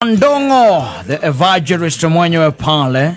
Ndongo, the evangelist mwenyewe pale.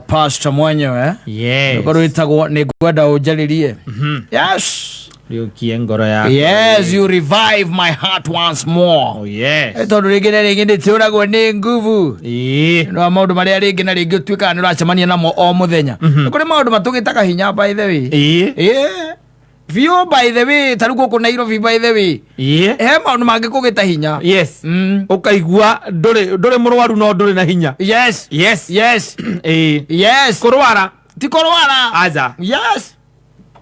Pastor mwenyewe. Yes. Nikuruitagwo nigwenda unjaririe. Yes. Yes, you revive my heart once more. Oh yes. Tondu ringi nditiuragwo ni nguvu. No maundu maria ringi na ringi tuika ni uracemania namo o muthenya. Kuri maundu matugitaga hinya by the way. View by the way, taruko ko Nairobi by the way. He maundu mangikugita hinya. Yes. Ukaigua ndore murwaru no ndore na hinya. Yes. Yes. Yes. Yes. Kurwara. Ti kurwara. Aza. Yes.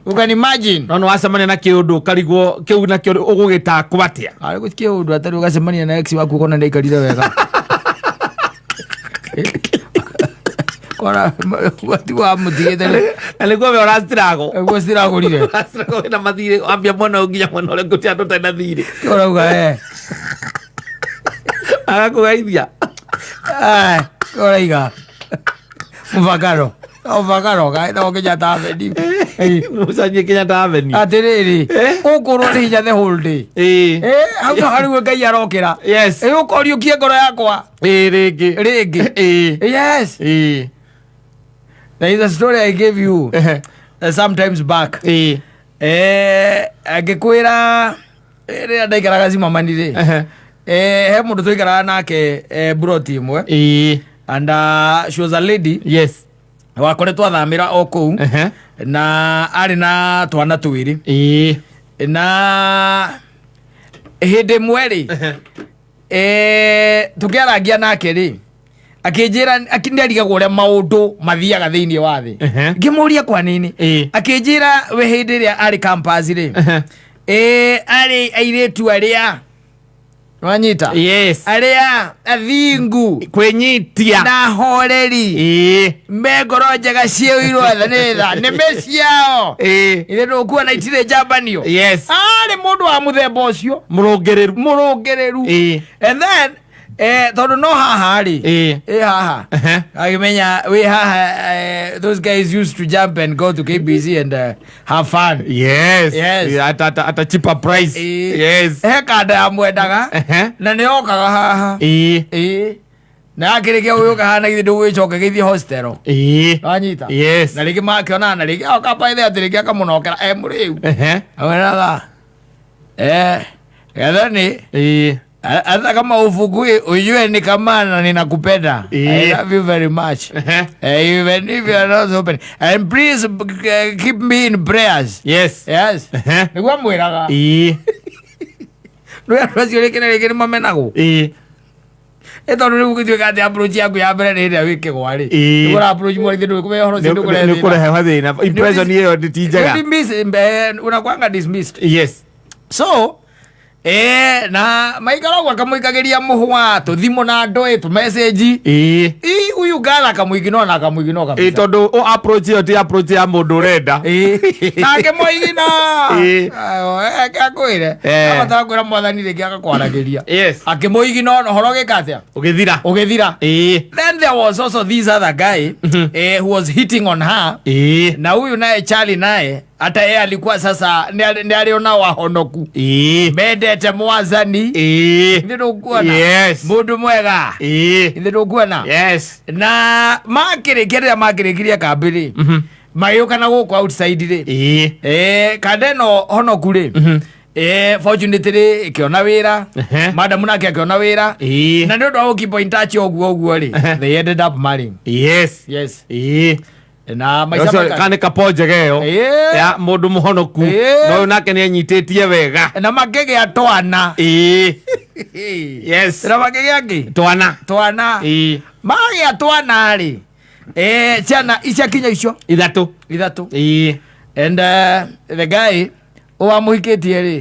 You can imagine. No wacemania na kiundu karigwo kiu na kio ugugita kwatia. Ari gutike undu atari ugacemania na ex waku kona ndaikarire wega. Kora wati wa mutigete. Alikuwa ora strago. Ego strago rire. Strago na mathire ambia mwana unginya mwana ole gutia ndo tena thire. Kora uga Agakugaithia. Kora iga. Muvagaro. Ovagaro ga ndo kinya taveni. Musanye kinya taveni. Atiriri. Ukorwo ni hinya the whole day. Hau no hari we Ngai arokira. Yes. Ukorio kie ngoro yakwa. Ringi. Yes. There is a story I gave you sometimes back. Agikwira ria ndaikaraga cimamanire. He mundu tuikaraga nake broti imwe. And she was a lady. Yes. Wakoretwo thamira o kou. Na ari na twana twiri. Na hindi mweri tukiaragia nake ri akinjira akindirigagwo uria maundu mathiaga thiini wa thi. Ngimuria kwa nini akinjira we hindi ria ari campus ri ari airetu aria wanyita. Yes. Aria athingu kwenyitia na horeri megoro njega ciirwo thanitha ni meciao ile ndokuwa na itire jambanio. Yes. Ari mundu wa muthemba ucio murongereru. And then tondu no haha ri haha agimenya we haha those guys used to jump and go to KBC and have fun. Yes. At a cheaper price. Yes. He kada ya mwendaga na ni okaga haha na akirikia uyu kahana githi ndugwicoka githi hostel anyita. Yes. Na rigi makiona na rigi akapa ithe atirikia kamunokera muriu aweraga gathani hata kama ufugui ujue ni kama na ninakupenda. I love you very much. Even if you are not open. And please keep me in prayers. Yes. Yes. Nigwa mwiraga. Nwe atwazio lekene mamenago. Eto nuri gukithio ati approach yaku ya mbere ni wike gwari. Nigwa approach mo rithu kume horo sindu kure. Ni kure hewa thina. Impression hiyo nditijaga. Unakwanga dismissed. Yes. So na maikaragwa kamuikagiria muhwa tuthimo na ndoi tu message uyu gala kamuigino na kamuigino kabisa tondu o approach yo ti approach ya mundu renda nake muigino akakwire abatara kwira mwathani ringi akakwaragiria akimuigino no horo gikatia ugithira. Then there was also this other guy who was hitting on her na huyu naye Charlie naye hata yeye alikuwa sasa ndi aliona wahonoku mendete mwathani ndio kuona mundu mwega ndio kuona. Yes. Na makirikiria kambiri mayuka na guku outside ri kadeno honoku ri fortunately ikiona wira madam nake akiona wira na ndio ndo keep in touch oguo ri they ended up marrying. Yes. Na maisha kane kapoje geo ya mundu muhonoku no nake ni anyitetie wega na magege ya twana. Yes. Na magege yake twana mage ya twana ri chana icia kinya icio ithatu. And the guy owa muhikitie ri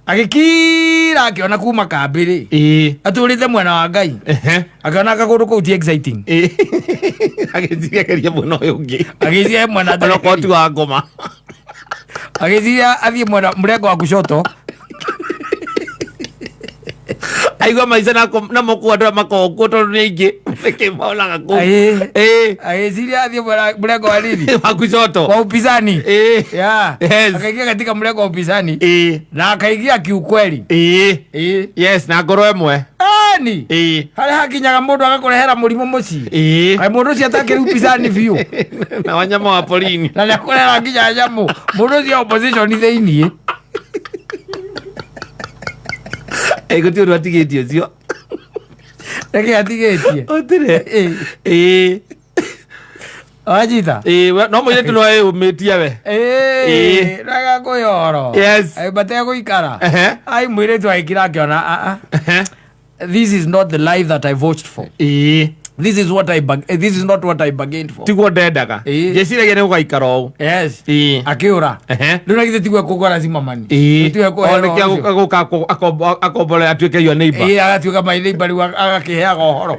agikira akiona kuma kambiri aturite mwena wa Ngai akiona kaguru ko ti exciting agizia keria muno yungi agizia mwena no koti wa ngoma agizia athie mwena mrengo wa kushoto aigua maica na moku andå makonguo tondå nä aingä kä maonaga kå ciria athiä mrengo wa nini wakucoto kwa upinzani akaingia katika mrengo wa upinzani na akaingia kiukweli yes na ngoro ĩmwe ni harĩa hakinyaga mũndũ agakũrehera mũrimũ mũciĩ kaĩ mũndũ ũcio atakĩrĩ upinzani biũ na wanyama wa porini na nĩ akũrehera nginya nyamũ mũndũ ũcio opposition thĩiniĩ gũtirĩ ũndũ atigĩtie ũcio reke atigĩtie ũtirĩ Wajita no mũirĩtu no ũmĩtie we raga kwĩhoro bate gũikara ai mũirĩtu agĩkira akĩona this is not the life that I voted for. This is not what I bargained for. Tiguo ndendaga. Ngeciragia nĩ gũgaikara ũũ. Yes. Akĩũra. Rĩu na githĩ tiguo kũgora cimamani. Gũka akomborera atuĩke your neighbor. Agatuĩka my neighbor rĩu agakĩheaga ũhoro.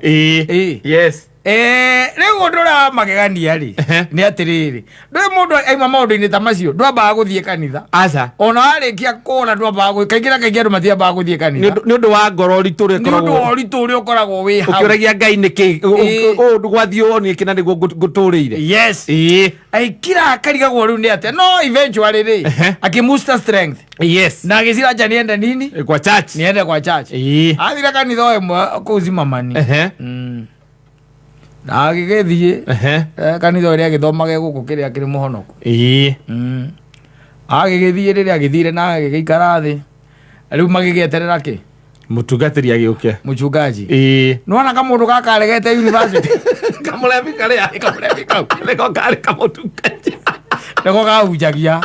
Yes. Rĩu ũndũ ũrĩa magegania rĩ nĩ atĩrĩrĩ ndũĩ mũndũ aima maũndũ-inĩ ta macio ndwambaga gũthiĩ kanitha aca ona warĩkia kũra ndwambaga kaingĩ na kaingĩ andũ matiambaga gũthiĩ kanitha nĩ ũndũ wa ngoro ũritũ ũrĩa ũkoragwo wĩ hau ũkĩũragia Ngai nĩkĩ gwathiĩ wonio kĩna nĩguo ngũtũrĩire yes aikira akarigagwo rĩu nĩ atĩa no eventually rĩ akĩmuster strength yes na agĩcira nja niende nini kwa church niende kwa church athire kanitha o ĩmwe kũu Zimmerman na agĩgĩthiĩ kanitha ũrĩa agĩthomaga gũkũ kĩrĩa kĩrĩ mũhonoku agĩgĩthiĩ rĩrĩa agĩthire na agĩgĩikara thĩ rĩu magĩgĩeterera kĩ mũtungatĩri agĩũke mũchungaji nĩwona kamũndũ gakaregete university kamũrebi kau nĩko karĩ kamũtungaji nĩko kahunjagia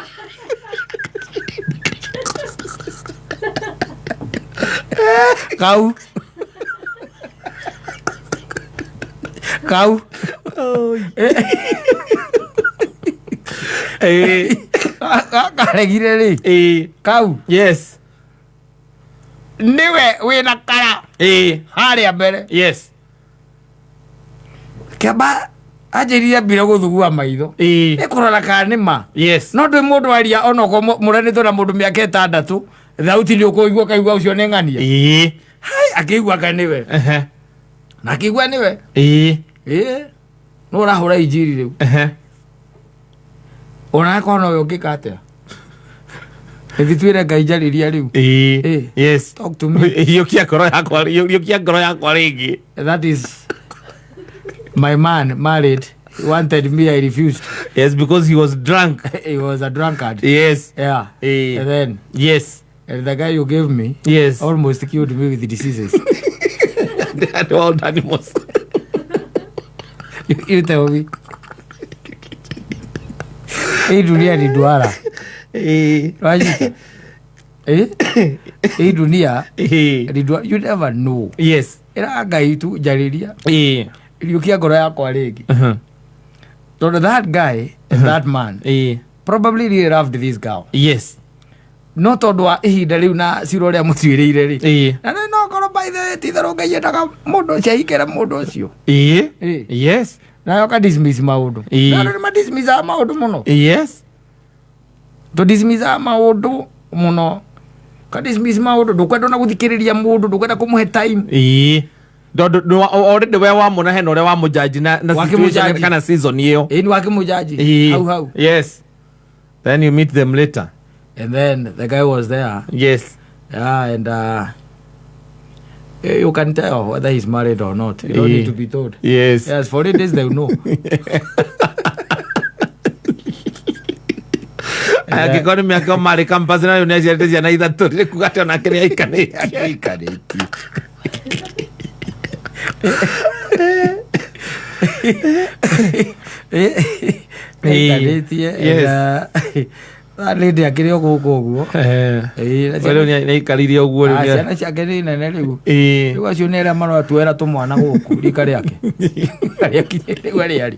kau karegire rĩ kau yes niwe wĩna kara harĩa mbere yes kĩamba anjĩrire mbire gũthugua maitho ĩkũrora kana nĩ ma yes no ndwĩ mũndũ aria ona ũkorwo mũranĩtwo na mũndũ mĩaka 6 thauti nĩ ũkũigua kaigua ũcio nĩ ng'ania akĩigua ka nĩwe na akĩigua nĩwe no ũrahũra injiri rĩu onakona ũyũ ũngĩka atĩa ĩthi twĩre Ngai njarĩria rĩu yes talk to me yũkia ngoro yakwa rĩngĩ that is my man married he wanted me I refused yes because he was drunk he was a drunkard yes and then yes and the guy you gave me yes almost killed me with the diseases they had all animals you tell me hii dunia ni duara wajita hii dunia ni duara you never know yes ira Ngai tu njariria iliukia ngoro yakwa rĩngĩ tondũ that guy that man probably really loved this girl yes no tondũ wa ihinda rĩu na ciro ũrĩa mũtuĩrĩire rĩ na no korwo by the titherũ Ngai endaga mũndũ ũcio ahikĩre mũndũ ũcio yes nayo ka dismiss maũndũ na nĩ ma dismiss maũndũ mũno yes to dismiss maũndũ mũno ka dismiss maũndũ ndũkwenda na gũthikĩrĩria mũndũ ndũkwenda kũmũhe time already we wamũna hena ũrĩa wamũjaji na situation kana season ĩyo nĩ wakĩmũjaji hau yes then you meet them later and then the guy was there yes and you can tell whether he's married or not. You don't need to be told. Yes. Yes, for 8 days they'll know. Angĩkorwo nĩ mĩaka marĩ campus na nĩaciarĩte ciana ithatũ rĩ kuga atĩ onake nĩ aikarĩtie. Lady akĩrĩ o gũkũ ũguo rĩu nĩaikaririe ũguo rĩu ciana ciake nĩ nene rĩu rĩu acio nĩ arĩa maratuera tũmwana gũkũ rika rĩake arĩa kinyĩ rĩu arĩa arĩ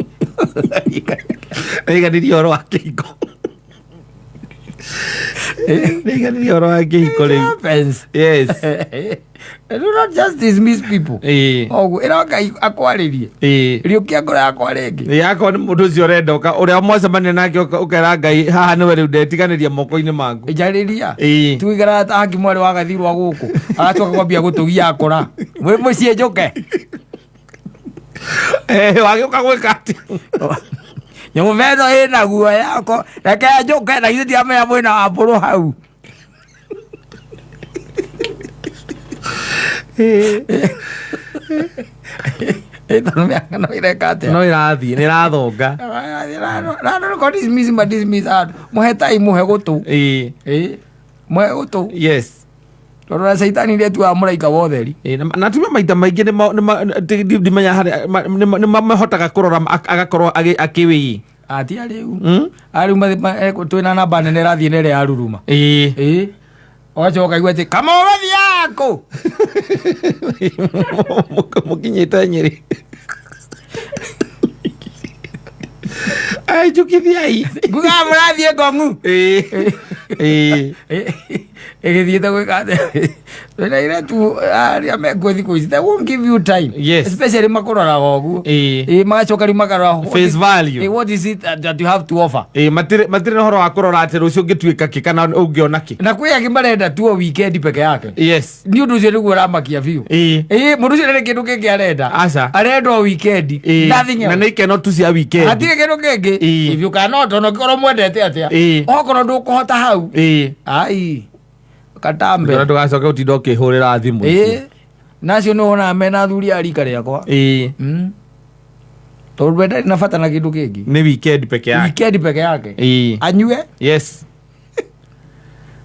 aiganirie ũhoro wa kĩhingo Nĩganĩria ũhoro wa kĩhiko rĩu. Yes. Do not just dismiss people. Oguo ĩra Ngai akwarĩrie. Rĩũkia ngoro yakwa rĩngĩ. Yakwa nĩ mũndũ ũcio ũrenda ũrĩa mwacemania nake ũkera Ngai haha nĩwe rĩu ndetiganĩria moko-inĩ maku. Njarĩria. Tuigara ta haki mwarĩ wa gathirwa gũkũ. Agacoka kwambia gũtũgia akora. Mũciĩ njũke. Wagĩũka gwĩka atĩa? Nyamũ ĩno ĩna guoya yako. Reke njũke na ithuĩ ndiamenya mwĩna wa mbũrũ hau. No irathiĩ nĩ irathonga. Mũhetai mũhe gũtũ. Mũhe gũtũ. Yes. Tondũ Saitani ndiye tu wa mũraika wa ũtheri. Na tume maita maingĩ ndimenya harĩa nĩmahotaga kũrora agakorwo akĩwĩi. Ati rĩu. Rĩu twĩna namba nene rathiĩ nĩ ĩrĩa yaruruma. Ogacoka igua atĩ kama ũgathiĩ yako. Mũkinyĩte Nyĩrĩ. Njũkithiai. Ngugaga mũrathiĩ Ngong'u. Ĩgĩthiĩte gwĩka atĩa. Twĩna airĩtu arĩa mekuo thikũ ici. They won't give you time. Yes. Especially makũroraga ũguo. Magacoka rĩu makarora face value. What is it that you have to offer? Matirĩ na ũhoro wa kũrora atĩ rũciũ ũngĩtuĩka kĩ kana ũngĩona kĩ. Na kwĩ angĩ marenda tu weekend peke yake. Yes. Nĩ ũndũ ũcio nĩguo ũramakia biũ. Mũndũ ũcio nĩ kĩndũ kĩngĩ arenda. Aca. Arenda weekend. Nothing else. Na nĩ ikeno tu cia weekend. Hatirĩ kĩndũ kĩngĩ. If you cannot ona ũngĩkorwo mwendete atĩa. Okorwo ndũkũhota hau. Ai. Katambe. Ndio ndũgacoke ũtinda ũkĩhũrĩra thimũ ici. Nacio nĩ wonaga mena athuri a rika rĩakwa. Tondũ ndarĩ na bata na kĩndũ kĩngĩ. Nĩ weekend peke yake. Weekend peke yake. Anyue. Yes.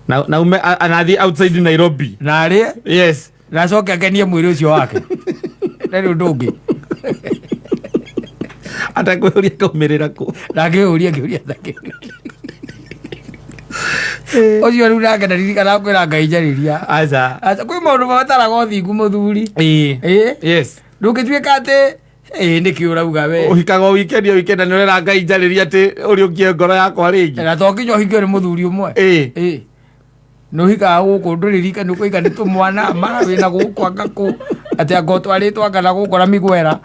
Na ume anathi outside Nairobi. Na arĩ. Yes. Na acoke akenie mwĩrĩ ũcio wake. Ndarĩ ũndũ ũngĩ. Atakwĩũria kaumĩrĩra kũ. Ndangĩũria kĩũria thake. Ocio rĩu nake ndaririkana kwĩra Ngai njarĩria. Aca. Kwĩ maũndũ mabataraga ũthingu mũthuri. Yes. Ndũngĩtuĩka atĩ nĩkĩ ũrauga we. Ũhikaga weekend nĩ ũrera Ngai njarĩria atĩ ũrĩũkie ngoro yakwa rĩngĩ. Na to nginya ũhikio nĩ mũthuri ũmwe. Nũhikaga gũkũ ndũririkana kũiga nĩ tũmwana mara wĩna gũkũ anga kũ atĩ anga ũtwarĩtwo kana gũkora mĩgwera.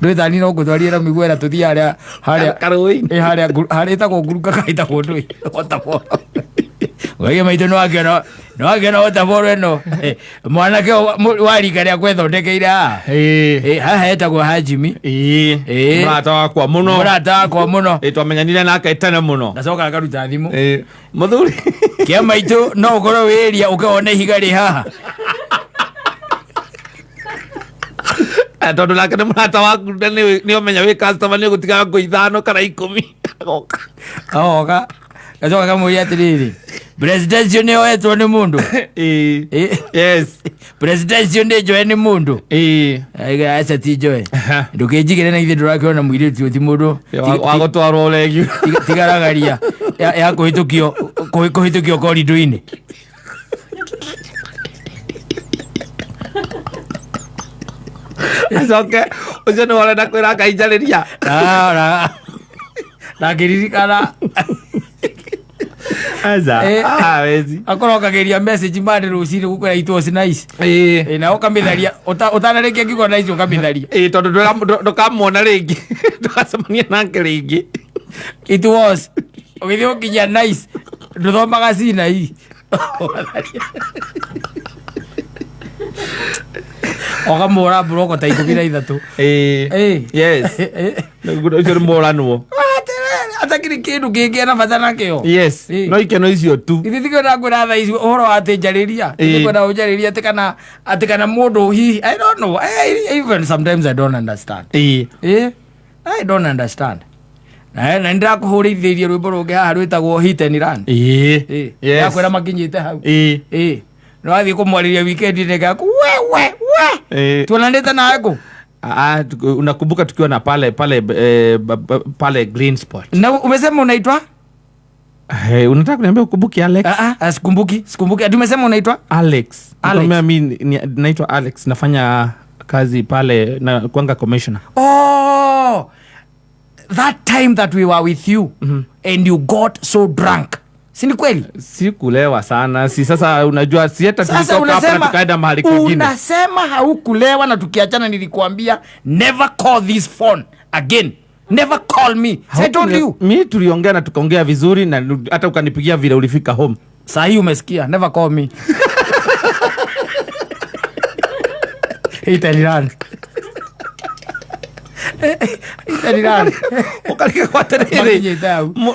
Ndwĩthani no ngũtwarĩra mĩgwera tũthiĩ harĩa karũĩ-inĩ. Harĩa ĩtagwo nguruka kaĩtagwo ndũĩ. Wage maitũ nĩwakĩona waterfall ĩno. Mwanake wa rika rĩakwa ethondekeire haha. Haha ĩtagwo Hajimi. Mũrata wakwa mũno. Mũrata wakwa mũno. Twamenyanire nake tene mũno. Ndacoka akaruta thimũ. Mũthuri. Kĩa maitũ no ũkorwo wĩria ũkĩona ihiga rĩ haha. Tondũ nake nĩ mũrata waku nĩ ũmenya wĩ customer nĩ ũgũtigaga ngũ 5 kana 10. Agoka. Gacoka kamũria atĩrĩrĩ. Presidential nĩyoetwo nĩ mũndũ. Yes. Presidential nĩnjoe nĩ mũndũ. Aca ti njoe. Ndũkĩnjigĩre na ithe ndũrakĩona mũirĩtu ti mũndũ. Wa gũtwarwo ũregio. Tigaragaria ya kũhĩtũkio koridũ-inĩ. Acoke ũcio nĩ wona kwĩra Ngai njarĩria. Na ngĩririkana. Akorwo akagĩria message mande rũcinĩ gũkwĩra it was nice. Na ũkamĩtharia ũtanarĩkia kiugo nice ũkamĩtharia. Tondũ ndũkamuona rĩngĩ ndũgacemania nake rĩngĩ. It was ũgĩthiĩ ũkinyia nice ndũthomaga cina hii. Okamũra buroko ta 13. Yes. Ũcio nĩ mũranwo. Atakĩrĩ kĩndũ kĩngĩ na bata nakĩo. Yes. No ikeno icio tu. Ithuĩ tikwenda kwĩra thaa ici ũhoro wa atĩ njarĩria. Tikwenda ũnjarĩria atĩ kana mũndũ hihi. I don't know. Even sometimes I don't understand. I don't understand. Na nĩndakũhũrĩithĩirie rwĩmbo rũngĩ haha rwĩtagwo Hit and Run. Ndakwĩra makinyĩte hau. No athiĩ kũmwarĩria weekend nĩga we. Tuonanĩte nawe kũ? Unakumbuka tukiwa na pale Green Spot. Na umesema unaitwa? Unataka kuniambia ukumbuki Alex? Sikumbuki. Umesema unaitwa? Alex. Mimi naitwa Alex, nafanya kazi pale na kuanga commissioner. that time that we were with you and you got so drunk, si ni kweli? Si kulewa sana, si sasa unajua si hata tulitoka hapa na tukaenda mahali kwingine. Unasema haukulewa na tukiachana nilikuambia never call this phone again. Never call me. I told you. Mimi tuliongea na tukaongea vizuri na hata ukanipigia vile ulifika home. Sasa hii umesikia, never call me. Italiano. Italiano. Ukalika kwa terere.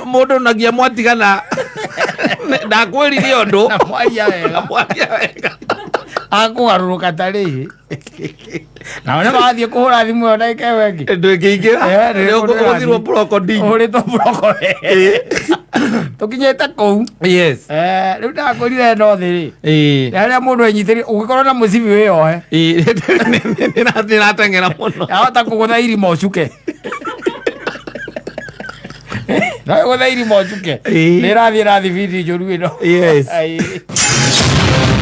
Modo nagia mwatigana. Na kweli ndio ndo. Na mwalia wega. Ako aruruka tari. Na ona baadhi kuhura thimu ona ikewengi. Ndo ikiingira. Ndio kuthirwo brokodi. Uri to brokodi. Tukinyeta kou. Yes. Riu ndakorire no thiri. Aria mundu enyitiri ugikorwo na mucibi wiyo Niratengera muno. Ahota kugutha irima ucuke. Na gutha irima ucuke. Nirathi video njuru ino. Yes.